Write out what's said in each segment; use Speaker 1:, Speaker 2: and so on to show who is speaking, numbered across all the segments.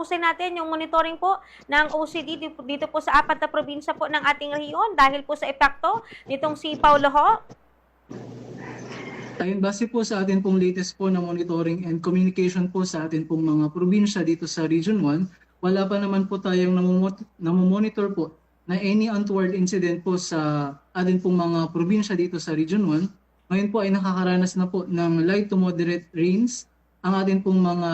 Speaker 1: mahusay natin yung monitoring po ng OCD dito po sa 4 na probinsya po ng ating rehiyon dahil po sa epekto nitong si Paulo Ho?
Speaker 2: Ayun, base po sa atin pong latest po na monitoring and communication po sa atin pong mga probinsya dito sa Region 1, wala pa naman po tayong namomonitor po na any untoward incident po sa atin pong mga probinsya dito sa Region 1. Ngayon po ay nakakaranas na po ng light to moderate rains ang atin pong mga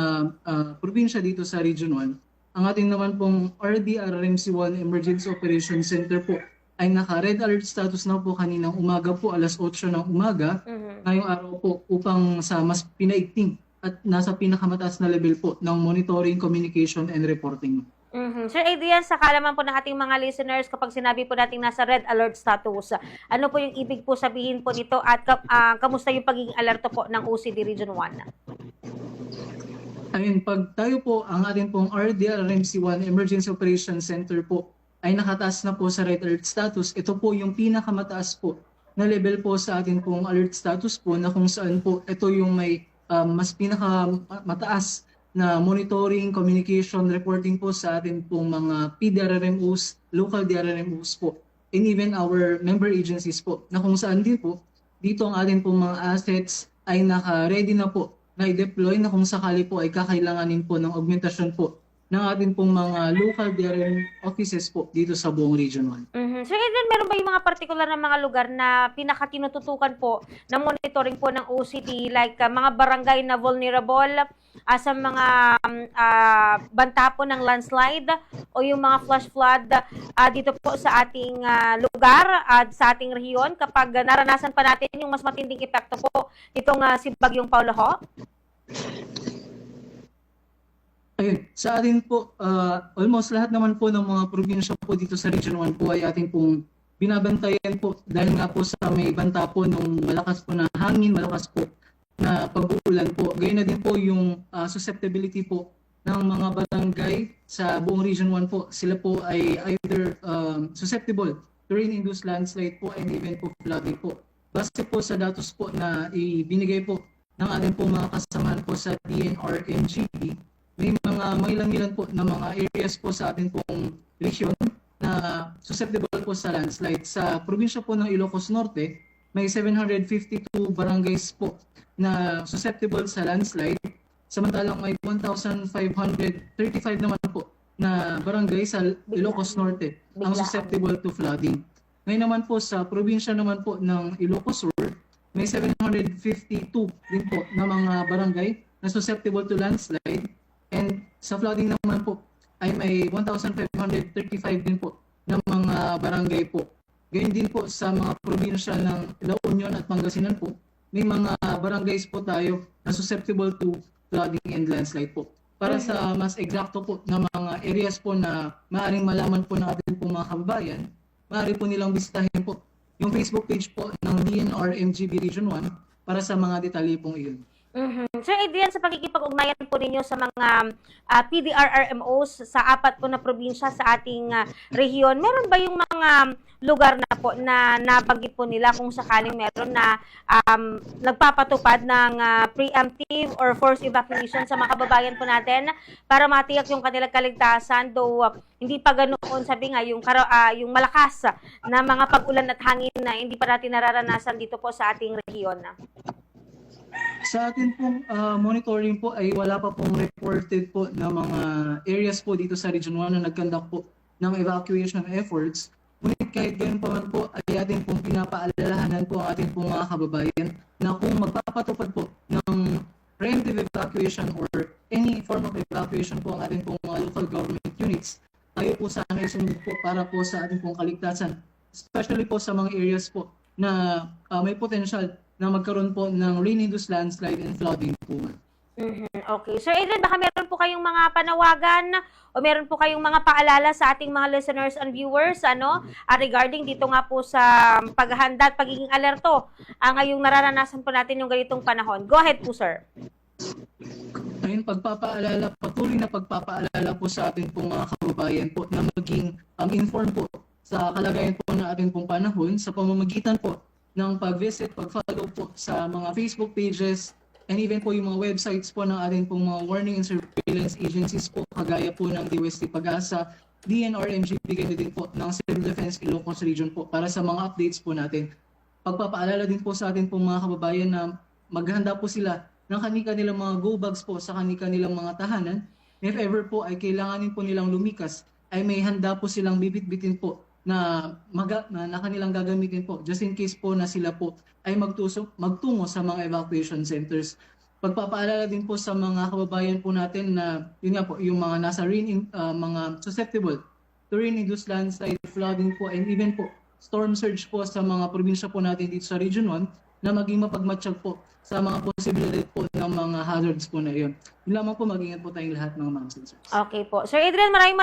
Speaker 2: probinsya dito sa Region 1. Ang ating naman pong RDRRMC1 Emergency Operations Center po ay naka-red alert status na po kaninang umaga po, alas 8 ng umaga, ngayong araw po upang sa mas pinaigting at nasa pinakamataas na level po ng monitoring, communication, and reporting.
Speaker 1: Sir Adrian, sa kaalaman po ng ating mga listeners, kapag sinabi po natin nasa red alert status, ano po yung ibig po sabihin po nito at kamusta yung pagiging alerto po ng OCD Region 1?
Speaker 2: Ayun, pag tayo po ang ating pong RDRRMC1 Emergency Operations Center po ay nakataas na po sa red alert status, ito po yung pinakamataas po na level po sa ating pong alert status po na kung saan po ito yung may mas pinakamataas na monitoring, communication, reporting po sa ating pong mga PDRRMOs, local DRRMOs po, and even our member agencies po, na kung saan din po, dito ang ating pong mga assets ay naka-ready na po na i-deploy na kung sakali po ay kakailanganin po ng augmentation po ng ating pong mga local DRM offices po dito sa buong Region 1.
Speaker 1: So, Adrian, meron ba yung mga particular na mga lugar na pinakatinututukan po ng monitoring po ng OCD, like mga barangay na vulnerable sa mga banta po ng landslide o yung mga flash flood dito po sa ating lugar at sa ating rehiyon kapag naranasan pa natin yung mas matinding epekto po itong si Bagyong Paulo Ho?
Speaker 2: Ayun, sa atin po, almost lahat naman po ng mga probinsya po dito sa Region 1 po ay ating pong binabantayan po dahil nga po sa may banta po ng malakas po na hangin, malakas po na pag-uulan po. Gayun na din po yung susceptibility po ng mga barangay sa buong Region 1 po. Sila po ay either susceptible to rain-induced landslide po and even po flooding po. Base po sa datos po na ibinigay po ng ating po mga kasamahan po sa DNR NGB, may ilan po na mga areas po sa ating pong region na susceptible po sa landslide. Sa probinsya po ng Ilocos Norte, may 752 barangays po na susceptible sa landslide. Samantalang may 1,535 naman po na barangay sa Ilocos Norte ang susceptible to flooding. Ngayon naman po sa probinsya naman po ng Ilocos Sur, may 752 din po na mga barangay na susceptible to landslide. And sa flooding naman po ay may 1,535 din po ng mga barangay po. Gayun din po sa mga probinsya ng La Union at Pangasinan po, may mga barangays po tayo na susceptible to flooding and landslide po. Para sa mas eksakto po na mga areas po na maaaring malaman po ng ating po mga kababayan, maaari po nilang bisitahin po yung Facebook page po ng DNR MGB Region 1 para sa mga detalye pong iyon.
Speaker 1: Sir Adrian, sa pagkikipag-ugnayan po ninyo sa mga PDRRMOs sa 4 po na probinsya sa ating rehiyon, meron ba yung mga lugar na po na nabanggit po nila kung sakaling meron na nagpapatupad ng preemptive or forced evacuation sa mga kababayan po natin para matiyak yung kanilang kaligtasan, though hindi pa ganoon, sabi nga, yung malakas na mga pag-ulan at hangin na hindi pa natin nararanasan dito po sa ating rehiyon?
Speaker 2: Sa atin pong monitoring po ay wala pa pong reported po na mga areas po dito sa Region 1 na nagkandak po ng evacuation efforts. Ngunit kahit ganun pa man po ay atin pong pinapaalalahanan po ang ating pong mga kababayan na kung magpapatupad po ng preemptive evacuation or any form of evacuation po ang ating pong mga local government units, tayo po sana isunod po para po sa ating pong kaligtasan. Especially po sa mga areas po na may potential na magkaroon po ng rain-induced landslide and flooding po.
Speaker 1: Okay. Sir Adrian, baka meron po kayong mga panawagan o meron po kayong mga paalala sa ating mga listeners and viewers regarding dito nga po sa paghahanda at pagiging alerto ngayong nararanasan po natin yung ganitong panahon. Go ahead po, sir.
Speaker 2: Ayun, patuloy na pagpapaalala po sa ating pong mga kababayan po na maging informed po sa kalagayan po ng ating pong panahon sa pamamagitan po ng pag-visit, pag-follow po sa mga Facebook pages and even po yung mga websites po ng ating pong mga warning and surveillance agencies po, kagaya po ng DOST Pag-asa, DNR, MGP, ganyan din po ng Civil Defense Ilocos Region po para sa mga updates po natin. Pagpapaalala din po sa atin pong mga kababayan na maghanda po sila ng kanilang mga go bags po sa kanilang mga tahanan. If ever po ay kailanganin po nilang lumikas, ay may handa po silang bibit-bitin po na kanilang gagamitin po just in case po na sila po ay magtungo sa mga evacuation centers. Pagpapaalala din po sa mga kababayan po natin na yun nga po, yung mga nasa mga susceptible to rain-induced landslide, flooding po, and even po storm surge po sa mga probinsya po natin dito sa Region 1 na maging mapagmatsyag po sa mga posibilidad po ng mga hazards po na yun. Yun lamang po, mag-ingat po tayong lahat mga ma'am.
Speaker 1: Okay po. Sir Adrian, maraming